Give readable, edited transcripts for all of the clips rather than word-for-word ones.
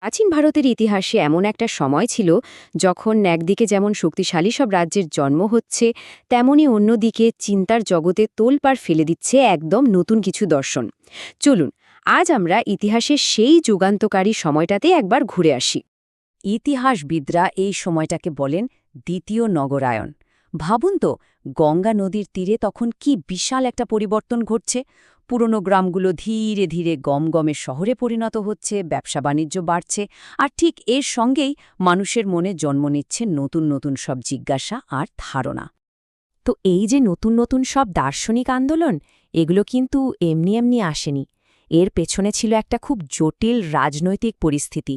প্রাচীন ভারতের ইতিহাসে এমন একটা সময় ছিল যখন একদিকে যেমন শক্তিশালী সব রাজ্যের জন্ম হচ্ছে, তেমনি অন্যদিকে চিন্তার জগতে তোলপাড় ফেলে দিচ্ছে একদম নতুন কিছু দর্শন। চলুন আজ আমরা ইতিহাসের সেই যুগান্তকারী সময়টাতে একবার ঘুরে আসি। ইতিহাসবিদরা এই সময়টাকে বলেন দ্বিতীয় নগরায়ন। ভাবুন তো, গঙ্গা নদীর তীরে তখন কি বিশাল একটা পরিবর্তন ঘটছে। পুরনো গ্রামগুলো ধীরে ধীরে গমগমের শহরে পরিণত হচ্ছে, ব্যবসা বাণিজ্য বাড়ছে, আর ঠিক এর সঙ্গেই মানুষের মনে জন্ম নিচ্ছে নতুন নতুন সব জিজ্ঞাসা আর ধারণা। তো এই যে নতুন নতুন সব দার্শনিক আন্দোলন, এগুলো কিন্তু এমনি এমনি আসেনি। এর পেছনে ছিল একটা খুব জটিল রাজনৈতিক পরিস্থিতি,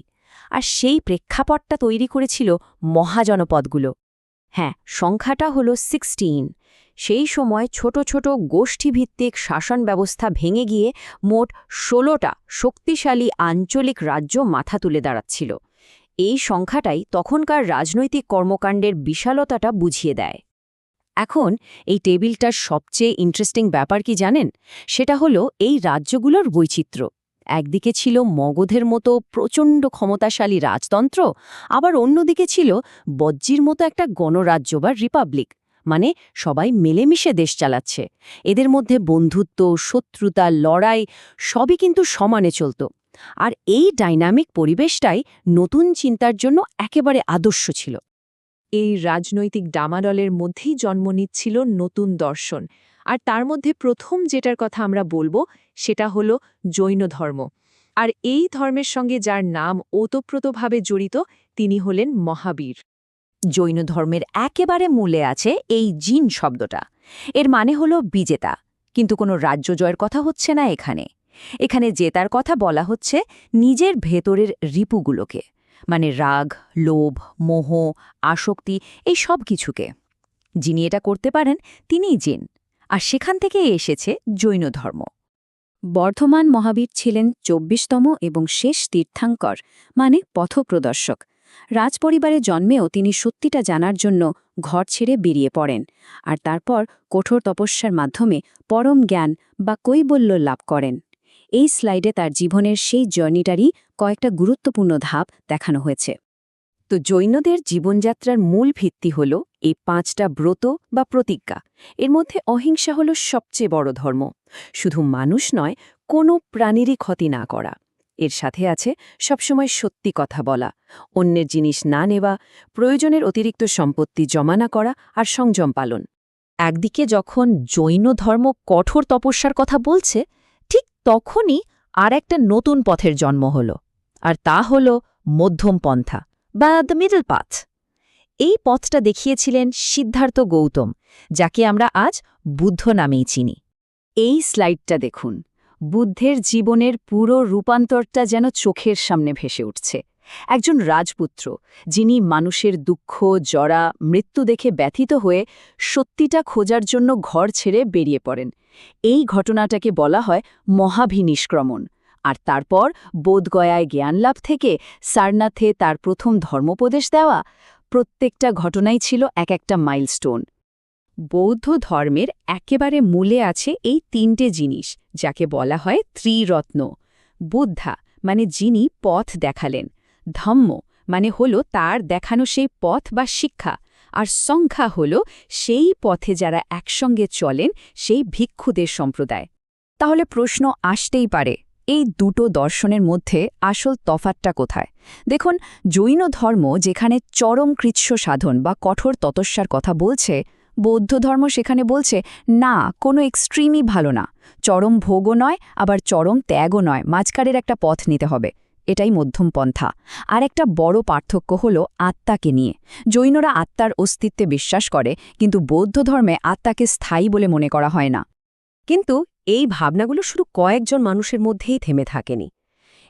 আর সেই প্রেক্ষাপটটা তৈরি করেছিল মহাজনপদগুলো। হ্যাঁ, সংখ্যাটা হলো 16। সেই সময় ছোট ছোট গোষ্ঠীভিত্তিক শাসন ব্যবস্থা ভেঙে গিয়ে মোট 16টা শক্তিশালী আঞ্চলিক রাজ্য মাথা তুলে দাঁড়াচ্ছিল। এই সংখ্যাটাই তখনকার রাজনৈতিক কর্মকাণ্ডের বিশালতাটা বুঝিয়ে দেয়। এখন এই টেবিলটার সবচেয়ে ইন্টারেস্টিং ব্যাপার কি জানেন? সেটা হলো এই রাজ্যগুলোর বৈচিত্র্য। একদিকে ছিল মগধের মতো প্রচণ্ড ক্ষমতাশালী রাজতন্ত্র, আবার অন্যদিকে ছিল বজ্জির মতো একটা গণরাজ্য বা রিপাবলিক, মানে সবাই মিলেমিশে দেশ চালাচ্ছে। এদের মধ্যে বন্ধুত্ব, শত্রুতা, লড়াই সবই কিন্তু সমানে চলত। আর এই ডাইনামিক পরিবেশটাই নতুন চিন্তার জন্য একেবারে আদর্শ ছিল। এই রাজনৈতিক ডামাডলের মধ্যেই জন্ম নিচ্ছিল নতুন দর্শন, আর তার মধ্যে প্রথম যেটার কথা আমরা বলবো সেটা হলো জৈন ধর্ম। আর এই ধর্মের সঙ্গে যার নাম ওতপ্রোতভাবে জড়িত তিনি হলেন মহাবীর। জৈন ধর্মের একেবারে মূলে আছে এই জিন শব্দটা। এর মানে হলো বিজেতা, কিন্তু কোনো রাজ্য জয়ের কথা হচ্ছে না এখানে। এখানে জেতার কথা বলা হচ্ছে নিজের ভেতরের রিপুগুলোকে, মানে রাগ, লোভ, মোহ, আসক্তি, এই সব কিছুকে। যিনি এটা করতে পারেন তিনিই জিন, আর সেখান থেকেই এসেছে জৈন ধর্ম। বর্ধমান মহাবীর ছিলেন ২৪তম এবং শেষ তীর্থাঙ্কর, মানে পথপ্রদর্শক। রাজপরিবারে জন্মেও তিনি সত্যিটা জানার জন্য ঘর ছেড়ে বেরিয়ে পড়েন, আর তারপর কঠোর তপস্যার মাধ্যমে পরম জ্ঞান বা কৈবল্য লাভ করেন। এই স্লাইডে তার জীবনের সেই জার্নিটারই কয়েকটা গুরুত্বপূর্ণ ধাপ দেখানো হয়েছে। তো জৈনদের জীবনযাত্রার মূল ভিত্তি হল এই 5টা ব্রত বা প্রতিজ্ঞা। এর মধ্যে অহিংসা হল সবচেয়ে বড় ধর্ম। শুধু মানুষ নয়, কোনো প্রাণীরই ক্ষতি না করা। এর সাথে আছে সবসময় সত্যি কথা বলা, অন্যের জিনিস না নেওয়া, প্রয়োজনের অতিরিক্ত সম্পত্তি জমা না করা, আর সংযম পালন। একদিকে যখন জৈন ধর্ম কঠোর তপস্যার কথা বলছে, ঠিক তখনই আর একটা নতুন পথের জন্ম হল, আর তা হল মধ্যম পন্থা বা দ্য মিডল পাথ। এই পথটা দেখিয়েছিলেন সিদ্ধার্থ গৌতম, যাকে আমরা আজ বুদ্ধ নামেই চিনি। এই স্লাইডটা দেখুন, বুদ্ধের জীবনের পুরো রূপান্তরটা যেন চোখের সামনে ভেসে উঠছে। একজন রাজপুত্র, যিনি মানুষের দুঃখ, জরা, মৃত্যু দেখে ব্যথিত হয়ে সত্যিটা খোঁজার জন্য ঘর ছেড়ে বেরিয়ে পড়েন। এই ঘটনাটাকে বলা হয় মহাভিনিষ্ক্রমণ। আর তারপর বোধগয়ায় জ্ঞানলাভ থেকে সারনাথে তার প্রথম ধর্মোপদেশ দেওয়া, প্রত্যেকটা ঘটনাই ছিল এক একটা মাইলস্টোন। বৌদ্ধ ধর্মের একেবারে মূলে আছে এই 3টে জিনিস, যাকে বলা হয় ত্রিরত্ন। বুদ্ধা মানে যিনি পথ দেখালেন, ধম্ম মানে হল তার দেখানো সেই পথ বা শিক্ষা, আর সংখ্যা হল সেই পথে যারা একসঙ্গে চলেন, সেই ভিক্ষুদের সম্প্রদায়। তাহলে প্রশ্ন আসতেই পারে, এই দুটো দর্শনের মধ্যে আসল তফাৎটা কোথায়? দেখুন, জৈন ধর্ম যেখানে চরম কৃচ্ছ সাধন বা কঠোর তপস্যার কথা বলছে, বৌদ্ধ ধর্ম সেখানে বলছে না, কোনো এক্সট্রিমই ভালো না। চরম ভোগও নয়, আবার চরম ত্যাগও নয়, মাঝখানের একটা পথ নিতে হবে। এটাই মধ্যম পন্থা। আর একটা বড় পার্থক্য হল আত্মাকে নিয়ে। জৈনরা আত্মার অস্তিত্বে বিশ্বাস করে, কিন্তু বৌদ্ধ ধর্মে আত্মাকে স্থায়ী বলে মনে করা হয় না। কিন্তু এই ভাবনাগুলো শুধু কয়েকজন মানুষের মধ্যেই থেমে থাকেনি।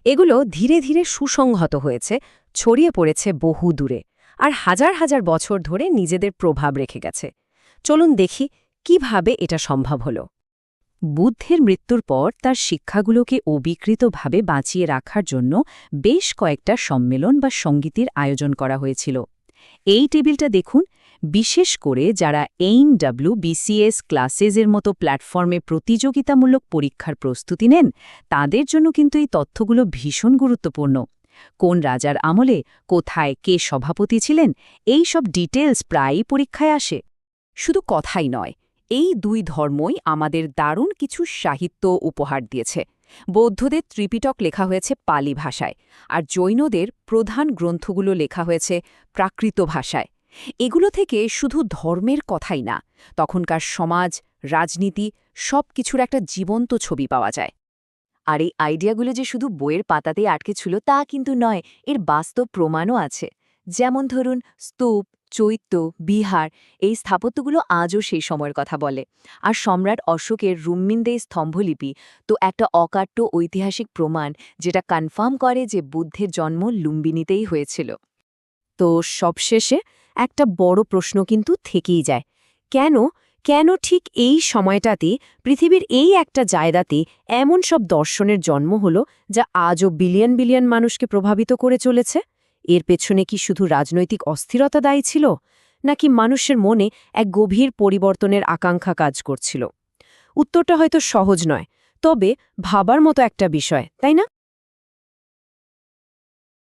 এগুলো ধীরে ধীরে সুসংহত হয়েছে, ছড়িয়ে পড়েছে বহু দূরে, আর হাজার হাজার বছর ধরে নিজেদের প্রভাব রেখে গেছে। চলুন দেখি কিভাবে এটা সম্ভব হল। বুদ্ধের মৃত্যুর পর তার শিক্ষাগুলোকে অবিকৃতভাবে বাঁচিয়ে রাখার জন্য বেশ কয়েকটা সম্মেলন বা সঙ্গীতের আয়োজন করা হয়েছিল। এই টেবিলটা দেখুন, বিশেষ করে যারা AIMWBCS ক্লাসেসের মতো প্ল্যাটফর্মে প্রতিযোগিতামূলক পরীক্ষার প্রস্তুতি নেন, তাদের জন্য কিন্তু এই তথ্যগুলো ভীষণ গুরুত্বপূর্ণ। কোন রাজার আমলে কোথায় কে সভাপতি ছিলেন এই সব ডিটেলস প্রায়ই পরীক্ষায় আসে। শুধু কথাই নয়, এই দুই ধর্মই আমাদের দারুণ কিছু সাহিত্য উপহার দিয়েছে। বৌদ্ধদের ত্রিপিটক লেখা হয়েছে পালি ভাষায়, আর জৈনদের প্রধান গ্রন্থগুলো লেখা হয়েছে প্রাকৃত ভাষায়। এগুলো থেকে শুধু ধর্মের কথাই না, তখনকার সমাজ, রাজনীতি সব কিছুর একটা জীবন্ত ছবি পাওয়া যায়। আর এই আইডিয়াগুলো যে শুধু বইয়ের পাতাতেই আটকে ছিল তা কিন্তু নয়, এর বাস্তব প্রমাণও আছে। যেমন ধরুন স্তূপ, চৈত্য, বিহার, এই স্থাপত্যগুলো আজও সেই সময়ের কথা বলে। আর সম্রাট অশোকের রুম্মিনদেই স্তম্ভলিপি তো একটা অকাট্য ঐতিহাসিক প্রমাণ, যেটা কনফার্ম করে যে বুদ্ধের জন্ম লুম্বিনীতেই হয়েছিল। তো সবশেষে একটা বড় প্রশ্ন কিন্তু থেকেই যায়, কেন ঠিক এই সময়টাতে পৃথিবীর এই একটা জায়গাতে এমন সব দর্শনের জন্ম হলো যা আজও বিলিয়ন বিলিয়ন মানুষকে প্রভাবিত করে চলেছে? এর পেছনে কি শুধু রাজনৈতিক অস্থিরতা দায়ী ছিল, নাকি মানুষের মনে এক গভীর পরিবর্তনের আকাঙ্ক্ষা কাজ করছিল? উত্তরটা হয়তো সহজ নয়, তবে ভাবার মতো একটা বিষয়, তাই না?